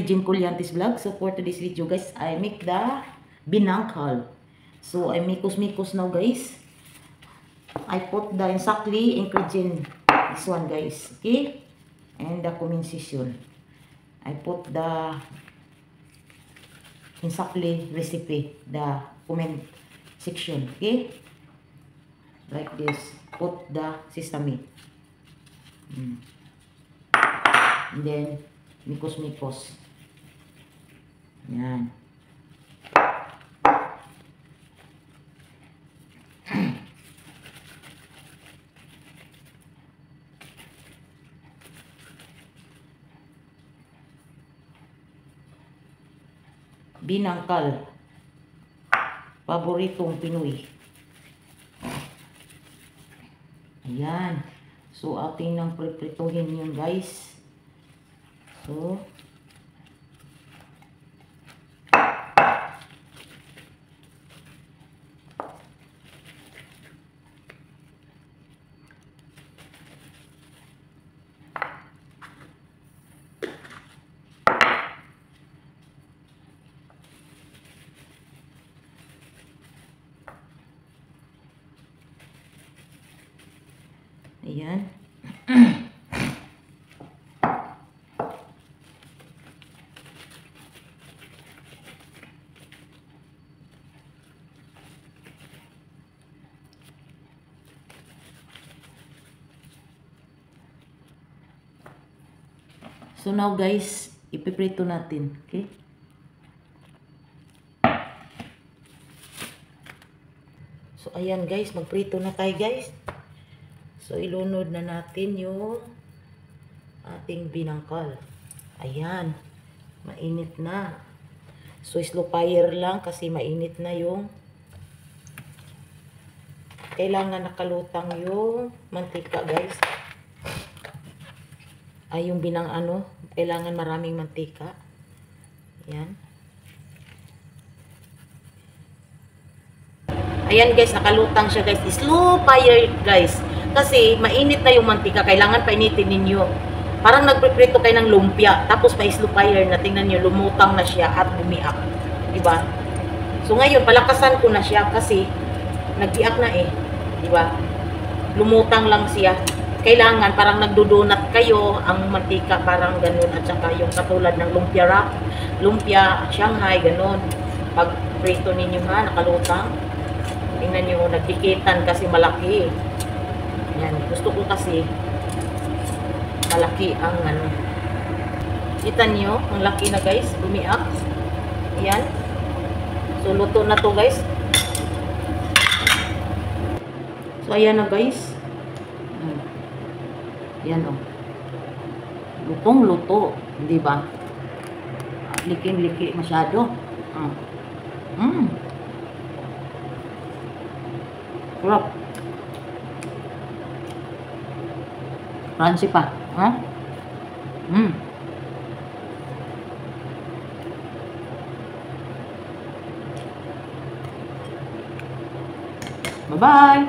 Regine Colliantes vlog. So for today's video guys, I make the binangkal. So I mikos now guys. I put the exactly ingredient, this one guys, okay? And the comment section. I put the exactly recipe, the comment section, okay? Like this. Put the sesame. And then mikos. Yan. Binangkal. Paboritong Pinoy. Ayan. So, ating nang priprituhin yun guys. So, ayan. So now guys, ipiprito natin, okay? So ayan guys, magprito na tayo guys. So, ilunod na natin yung ating binangkal. Ayan. Mainit na. So, slow fire lang kasi mainit na yung kailangan nakalutang yung mantika, guys. Ay, yung kailangan maraming mantika. Ayan. Ayan, guys. Nakalutang siya, guys. Slow fire, guys. Kasi mainit na yung mantika, kailangan painitin ninyo. Parang nagpreprito kayo ng lumpia, tapos pa-slow fire na, tingnan nyo, lumutang na siya at bumiak. Diba? So ngayon, palakasan ko na siya kasi nagbiak na eh. Diba? Lumutang lang siya. Kailangan, parang nagdudunat kayo, ang mantika parang ganun, at saka yung katulad ng lumpia wrap, lumpia, Shanghai, ganun. Pag prito ninyo ha, nakalutang. Tingnan nyo, nagdikitan kasi malaki. Yan, gusto ko kasi malaki ang kita nyo, ang laki na guys, bumiak. Yan. So, luto na to guys. So, ayan na guys. Yan o. Lutong luto. Hindi ba? Liking-liki masyado. Sarap. Crunchy pa. Ha? Bye-bye.